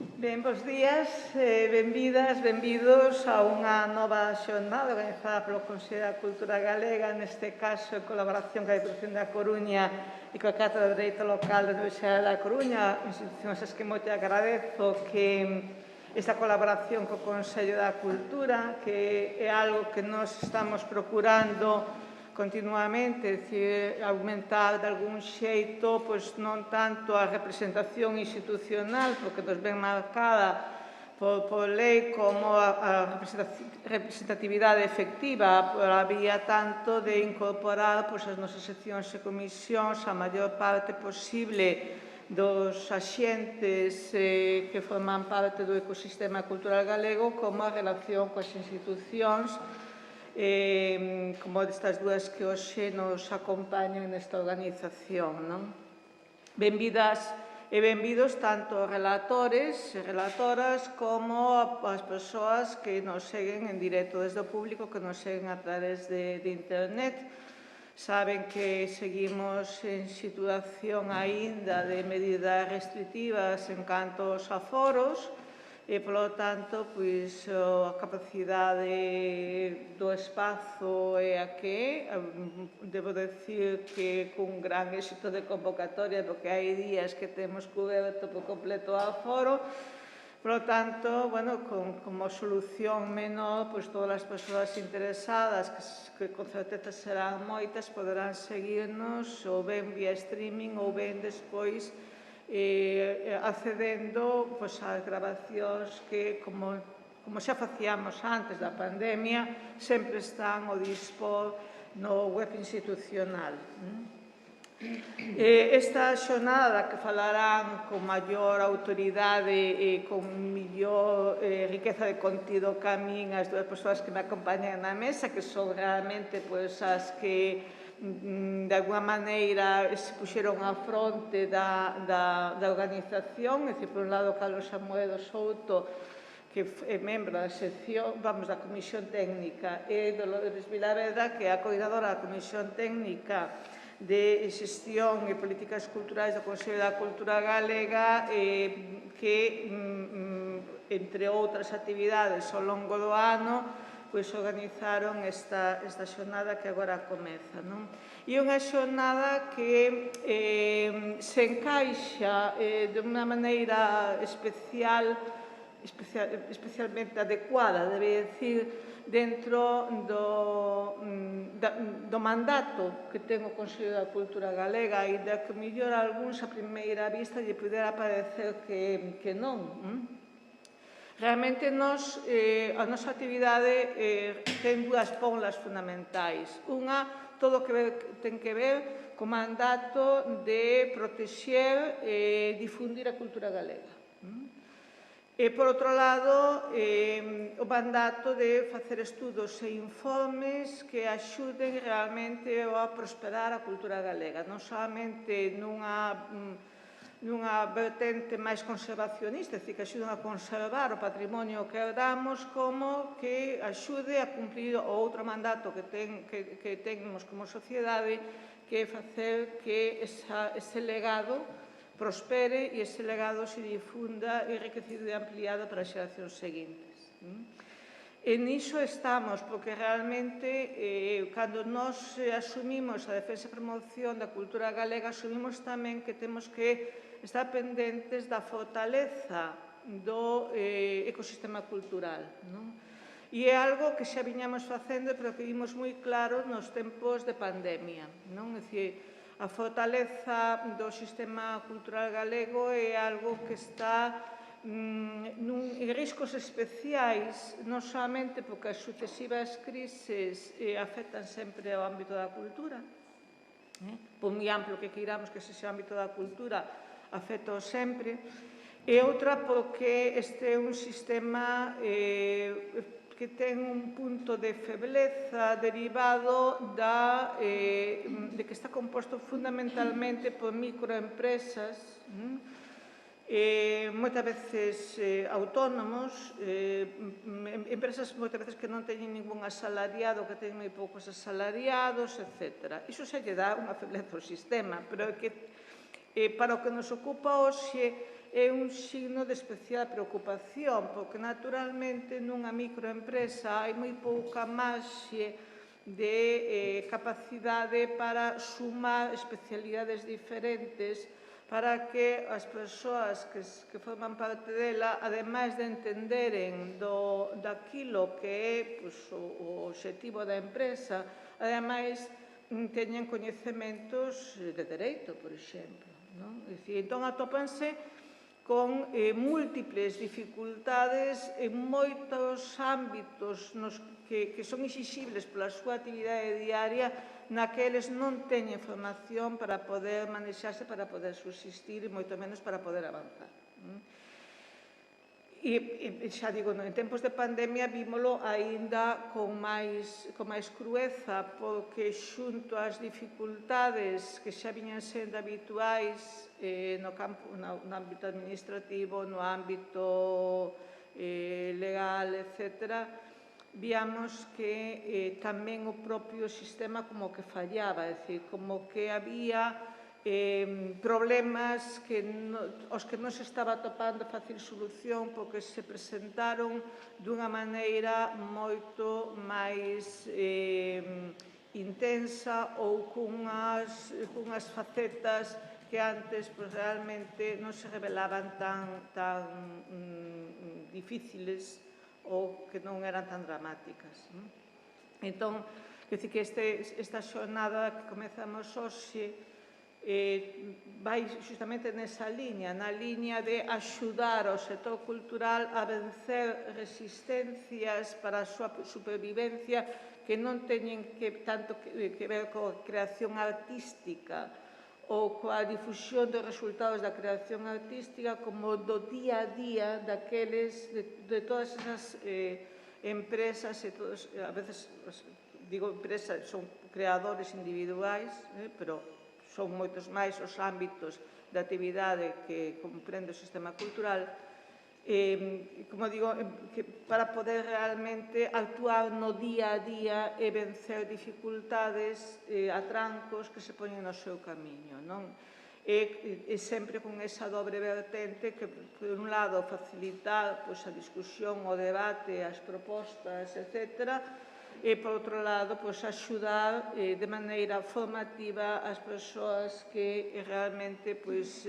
Ben, bos días, benvidas, benvidos a unha nova xornada organizada polo Consello da Cultura Galega, neste caso en colaboración coa Diputación da Coruña e coa Cátedra de Dereito Local da Universidade da Coruña, institucións as que moito agradezo que esta colaboración co Consello da Cultura, que é algo que nos estamos procurando continuamente, dicir, aumentar de algún xeito, pois non tanto a representación institucional, porque nos ven marcada por lei, como a representatividade efectiva, por a vía tanto de incorporar pois, as nosas seccións e comisións a maior parte posible dos axentes que forman parte do ecosistema cultural galego, como a relación coas institucións, como destas dúas que hoxe nos acompañan nesta organización. Benvidas e benvidos tanto relatores e relatoras como as persoas que nos seguen en directo desde o público, que nos seguen a través de internet. Saben que seguimos en situación aínda de medidas restrictivas en canto aos aforos, e, polo tanto, pois, a capacidade do espazo é a que é. Debo decir que cun gran éxito de convocatoria, porque hai días que temos coberto por completo o aforo. Por lo tanto, bueno, como solución menor, pois todas as persoas interesadas, que con certeza serán moitas, poderán seguirnos ou ben vía streaming ou ben despois accedendo ás grabacións que, como xa facíamos antes da pandemia, sempre están ao dispor no web institucional. Esta xornada que falarán con maior autoridade e con millor riqueza de contido que a min as dúas persoas que me acompañan na mesa, que son realmente as que de alguma maneira se puxeron á fronte da organización. É dicir, por un lado, Carlos Samuedo Souto, que é membro da sección, da Comisión Técnica, e Dolores Vilaveda, que é a coordinadora da Comisión Técnica de Xestión e Políticas Culturais do Consello da Cultura Galega, que, entre outras actividades ao longo do ano, pois organizaron esta xornada que agora comeza. E unha xornada que se encaixa de unha maneira especialmente adecuada, debe dicir, dentro do mandato que ten o Consello da Cultura Galega, e da que mellor algúns a primeira vista lle pudera parecer que non. Realmente, a nosa actividade ten dúas ponlas fundamentais. Unha, todo o que ten que ver co mandato de protexer e difundir a cultura galega. E, por outro lado, o mandato de facer estudos e informes que axuden realmente a prosperar a cultura galega, non solamente nunha vertente máis conservacionista, é dicir, que axuden a conservar o patrimonio que herdamos, como que axude a cumprir o outro mandato que temos como sociedade, que é facer que ese legado prospere e ese legado se difunda enriquecido e ampliado para as xeracións seguintes. E niso estamos, porque realmente, cando nos asumimos a defensa e promoción da cultura galega, asumimos tamén que temos que estar pendentes da fortaleza do ecosistema cultural. E é algo que xa viñamos facendo, pero que vimos moi claro nos tempos de pandemia. É dicir, a fortaleza do sistema cultural galego é algo que está en riscos especiais, non solamente porque as sucesivas crises afectan sempre ao ámbito da cultura, por moi amplo que queiramos que sexa o ámbito da cultura, afecta sempre, e outra porque este é un sistema que ten un punto de febleza derivado de que está composto fundamentalmente por microempresas, moitas veces autónomos, empresas moitas veces que non teñen ningún asalariado, que teñen moi poucos asalariados, etc. Iso xa lle dá unha febleza ao sistema, pero que para o que nos ocupa hoxe é un signo de especial preocupación, porque naturalmente nunha microempresa hai moi pouca marxe de capacidade para sumar especialidades diferentes para que as persoas que forman parte dela, ademais de entenderen daquilo que é o obxectivo da empresa, ademais teñen coñecementos de dereito, por exemplo. Entón, atópanse con múltiples dificultades en moitos ámbitos que son exixibles pola súa actividade diaria, naqueles non teñen formación para poder manexarse, para poder subsistir e moito menos para poder avanzar. E xa digo, en tempos de pandemia vímolo aínda con máis crueza, porque xunto ás dificultades que xa viñan sendo habituais no ámbito administrativo, no ámbito legal, etc., víamos que tamén o propio sistema como que fallaba, é dicir, como que había problemas aos que non se estaba atopando fácil solución porque se presentaron dunha maneira moito máis intensa ou cunhas facetas que antes realmente non se revelaban tan difíciles ou que non eran tan dramáticas. Entón, quer dicir que esta xornada que comezamos hoxe vai justamente nesa liña, na liña de axudar ao sector cultural a vencer resistencias para a súa supervivencia que non teñen tanto que ver coa creación artística ou coa difusión dos resultados da creación artística como do día a día de todas esas empresas e todos, a veces, digo empresas, son creadores individuais, pero son moitos máis os ámbitos de actividade que comprende o sistema cultural, como digo, para poder realmente actuar no día a día e vencer dificultades, atrancos que se poñen no seu camiño. E sempre con esa dobre vertente que, por un lado, facilitar a discusión, o debate, as propostas, etc., e, por outro lado, axudar de maneira formativa as persoas que realmente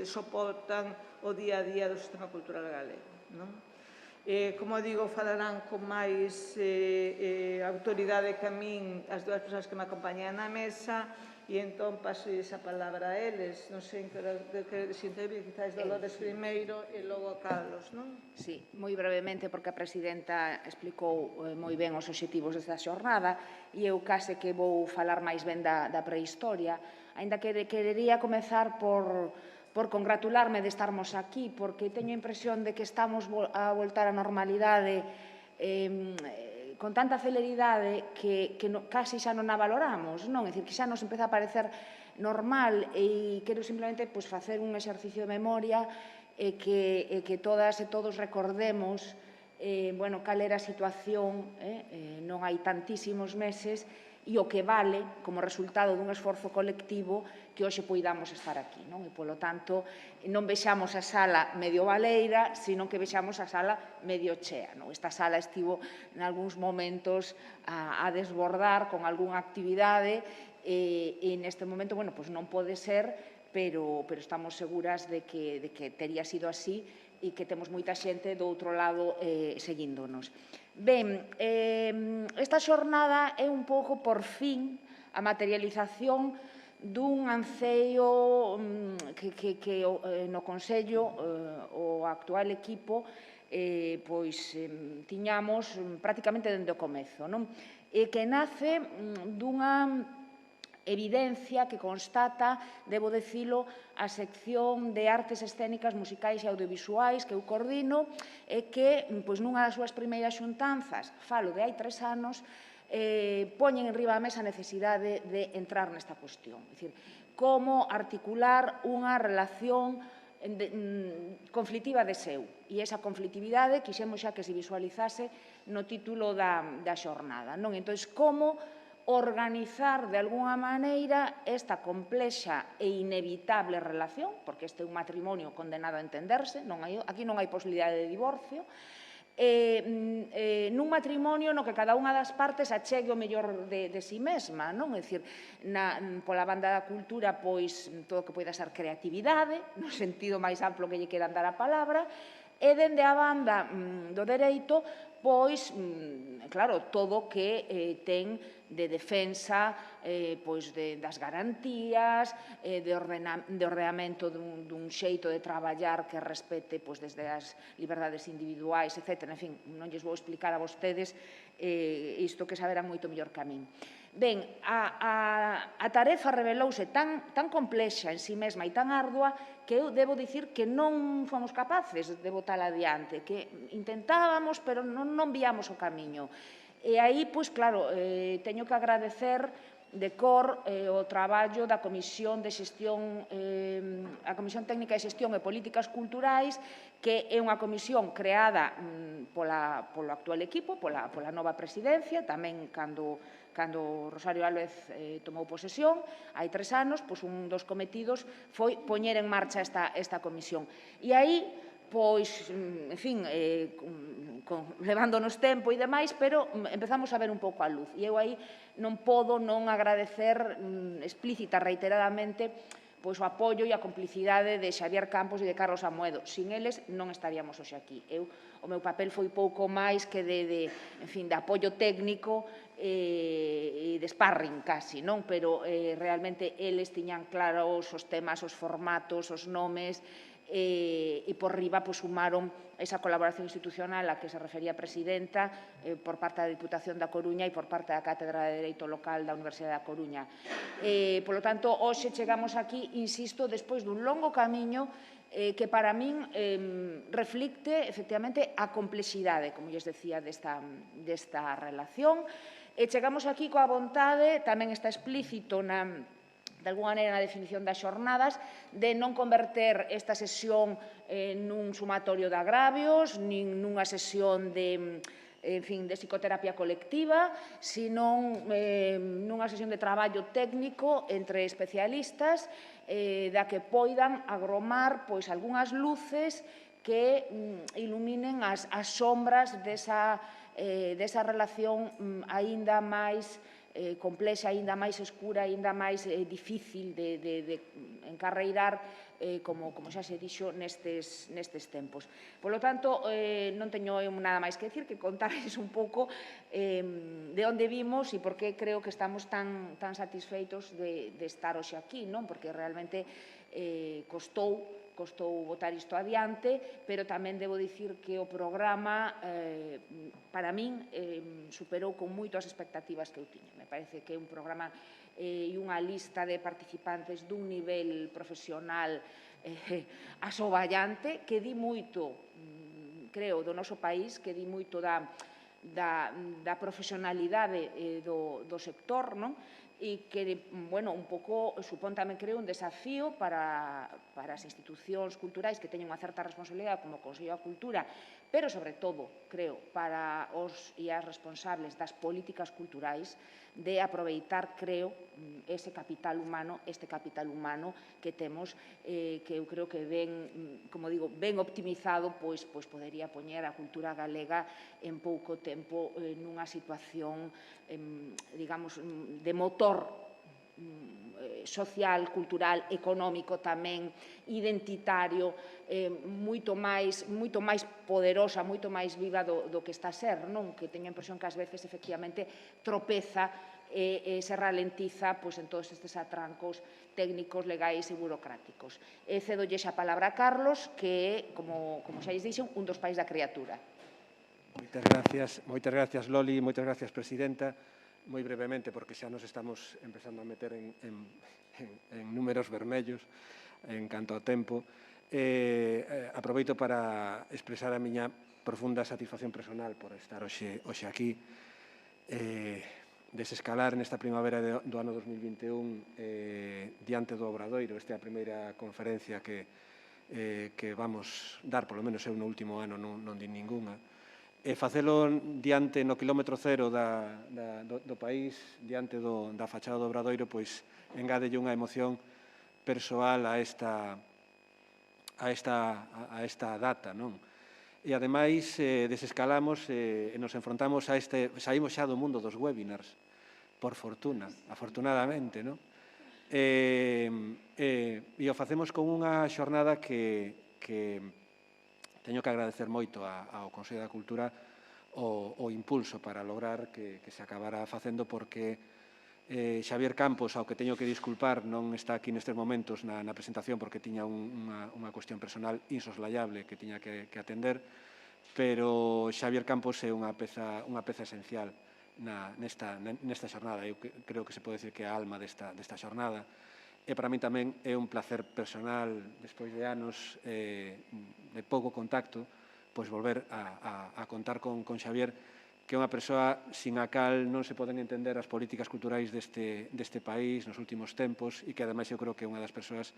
soportan o día a día do sistema cultural galego. Como digo, falarán con máis autoridade que a min as dúas persoas que me acompañan na mesa e entón paso esa palabra a eles. Non sei que se intervir, quizás Dolores primeiro e logo a Carlos, non? Sí, moi brevemente, porque a presidenta explicou moi ben os obxectivos desta xornada e eu case que vou falar máis ben da prehistoria, aínda que querería comezar por congratularme de estarmos aquí, porque teño a impresión de que estamos a voltar á normalidade con tanta celeridade que casi xa non a valoramos, non? É dicir, que xa nos empeza a parecer normal e quero simplemente facer un exercicio de memoria e que todas e todos recordemos cal era a situación non hai tantísimos meses e o que vale como resultado dun esforzo colectivo que hoxe poidamos estar aquí. E, polo tanto, non vexamos a sala medio baleira, sino que vexamos a sala medio chea. Esta sala estivo, en algúns momentos, a desbordar con algunha actividade e, neste momento, non pode ser, pero estamos seguras de que tería sido así e que temos moita xente do outro lado seguíndonos. Ben, esta xornada é un pouco, por fin, a materialización dun anceio que no Consello o actual equipo tiñamos prácticamente dende o comezo, e que nace dunha evidencia que constata, debo dicilo, a sección de artes escénicas, musicais e audiovisuais que eu coordino e que, nunha das súas primeiras xuntanzas, falo de hai 3 anos, poñen enriba a mesa a necesidade de entrar nesta cuestión. É dicir, como articular unha relación conflitiva de seu. E esa conflitividade quixemos xa que se visualizase no título da xornada. Entón, como organizar de alguna maneira esta complexa e inevitable relación, porque este é un matrimonio condenado a entenderse, aquí non hai posibilidade de divorcio, nun matrimonio no que cada unha das partes achegue o mellor de si mesma, non? É dicir, pola banda da cultura, pois, todo o que poida ser creatividade, no sentido máis amplo que lle queran dar a palabra, e dende a banda do dereito, pois, claro, todo o que ten de defensa das garantías, de ordenamento dun xeito de traballar que respete desde as liberdades individuais, etc. En fin, non lles vou explicar a vostedes isto que saberán moito mellor que a min. Ben, a tarefa revelouse tan complexa en si mesma e tan ardua que eu debo dicir que non fomos capaces de botala adiante, que intentábamos, pero non víamos o camiño. E aí, pois, claro, teño que agradecer de cor o traballo da Comisión de Xestión, a Comisión Técnica de Xestión e Políticas Culturais, que é unha comisión creada polo actual equipo, pola nova presidencia, tamén cando Rosario Álvarez tomou posesión, hai 3 anos, pois un dos cometidos foi poñer en marcha esta comisión. E aí, pois, en fin, levándonos tempo e demais, pero empezamos a ver un pouco a luz. E eu aí non podo non agradecer explícita reiteradamente pois o apoio e a complicidade de Xavier Campos e de Carlos Amoedo. Sin eles non estaríamos hoxe aquí. O meu papel foi pouco máis que de apoio técnico e de sparring casi, non? Pero realmente eles tiñan claros os temas, os formatos, os nomes, e por riba sumaron esa colaboración institucional a que se refería a presidenta por parte da Diputación da Coruña e por parte da Cátedra de Dereito Local da Universidade da Coruña. Polo tanto, hoxe chegamos aquí, insisto, despois dun longo camiño que para min reflicte, efectivamente, a complexidade, como lles decía, desta relación. E chegamos aquí coa vontade, tamén está explícito de alguna maneira na definición das xornadas, de non converter esta sesión nun sumatorio de agravios, nin nunha sesión de psicoterapia colectiva, senón nunha sesión de traballo técnico entre especialistas da que poidan agromar algunhas luces que iluminen as sombras desa relación aínda máis complexa, aínda máis escura, aínda máis difícil de encarreirar, como xa se dixo, nestes tempos. Polo tanto, non teño nada máis que dicir, que contarles un pouco de onde vimos e por que creo que estamos tan satisfeitos de estar hoxe aquí, non? Porque realmente costou botar isto adiante, pero tamén debo dicir que o programa, para min, superou con moito as expectativas que eu tiña. Me parece que é un programa e unha lista de participantes dun nivel profesional asoballante, que di moito, creo, do noso país, que di moito da profesionalidade do sector, non? E que, bueno, un pouco supón tamén, creo, un desafío para as institucións culturais que teñen unha certa responsabilidade como o Consello da Cultura, pero, sobre todo, creo, para os e as responsables das políticas culturais de aproveitar, creo, este capital humano que temos, que eu creo que ben, como digo, ben optimizado, pois podería poñer a cultura galega en pouco tempo nunha situación, digamos, de motor social, cultural, económico tamén, identitario, moito máis poderosa, moito máis viva do que está a ser, non? Que teño a impresión que ás veces, efectivamente, tropeza e se ralentiza en todos estes atrancos técnicos, legais e burocráticos. Cedolle a palabra a Carlos, que é, como xa lles dixen, un dos pais da criatura. Moitas gracias, Loli, moitas gracias, presidenta. Moi brevemente, porque xa nos estamos empezando a meter en números vermellos en canto ao tempo. Aproveito para expresar a miña profunda satisfacción personal por estar hoxe aquí. Desescalar nesta primavera do ano 2021 diante do Obradoiro. Esta é a primeira conferencia que vamos dar, polo menos eu no último ano non di ningunha. e facelo diante no quilómetro cero do país, diante da fachada do Obradoiro, pois engádelle unha emoción persoal a esta data, non? E, ademais, desescalamos e nos enfrontamos a saímos xa do mundo dos webinars, por fortuna, afortunadamente, non? E o facemos con unha xornada que teño que agradecer moito ao Consello da Cultura o impulso para lograr que se acabara facendo, porque Xavier Campos, ao que teño que disculpar, non está aquí nestes momentos na presentación porque tiña unha cuestión personal insoslayable que tiña que atender, pero Xavier Campos é unha peza esencial nesta xornada. Eu creo que se pode decir que é a alma desta xornada. E para min tamén é un placer personal, despois de anos de pouco contacto, pois volver a contar con Xavier, que é unha persoa sin a cal non se poden entender as políticas culturais deste país nos últimos tempos, e que, ademais, eu creo que é unha das persoas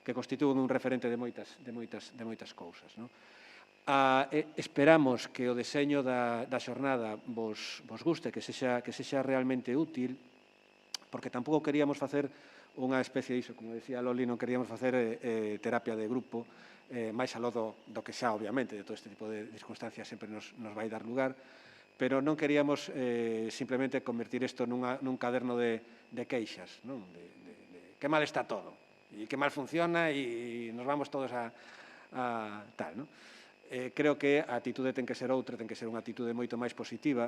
que constitúen un referente de moitas cousas. Esperamos que o deseño da xornada vos guste, que sexa realmente útil, porque tampouco queríamos facer unha especie diso, como decía Loli, non queríamos facer terapia de grupo, máis aló do que xa, obviamente, de todo este tipo de circunstancias sempre nos vai dar lugar, pero non queríamos simplemente convertir isto nun caderno de queixas, non? De que mal está todo, e que mal funciona, e nos vamos todos a tal, non? Creo que a atitude ten que ser outra, ten que ser unha atitude moito máis positiva,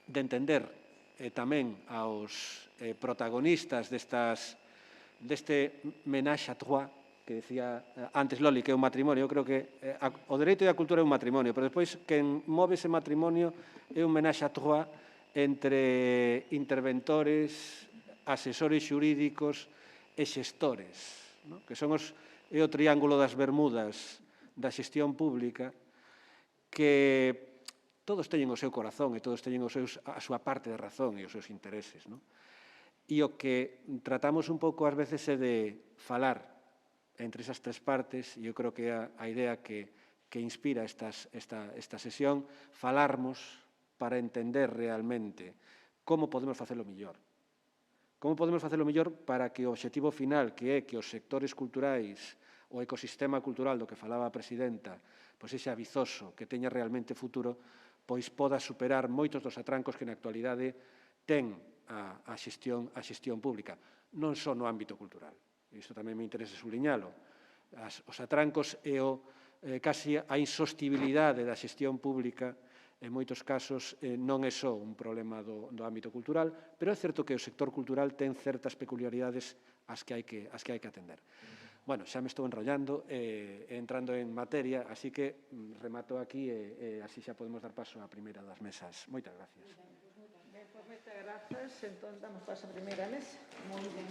de entender tamén aos protagonistas deste ménage à trois, que decía antes Loli, que é un matrimonio. Eu creo que o dereito e a cultura é un matrimonio, pero despois quen move ese matrimonio é un ménage à trois entre interventores, asesores xurídicos e xestores, que son é o triángulo das Bermudas da xestión pública, que todos teñen o seu corazón e todos teñen a súa parte de razón e os seus intereses. E o que tratamos un pouco ás veces é de falar entre esas tres partes, e eu creo que é a idea que inspira esta sesión, falarmos para entender realmente como podemos facelo mellor. Como podemos facelo mellor para que o obxectivo final, que é que os sectores culturais, o ecosistema cultural do que falaba a presidenta, pois sexa vizoso, que teña realmente futuro, pois poda superar moitos dos atrancos que na actualidade ten a xestión pública, non só no ámbito cultural. Isto tamén me interesa subliñalo. Os atrancos e casi a insostibilidade da xestión pública, en moitos casos, non é só un problema do ámbito cultural, pero é certo que o sector cultural ten certas peculiaridades ás que hai que atender. Bueno, xa me estou enrollando, entrando en materia, así que remato aquí e así xa podemos dar paso á primeira das mesas. Moitas gracias. Ben, pois moitas grazas. Entón, damos paso á primeira mesa. Moi ben.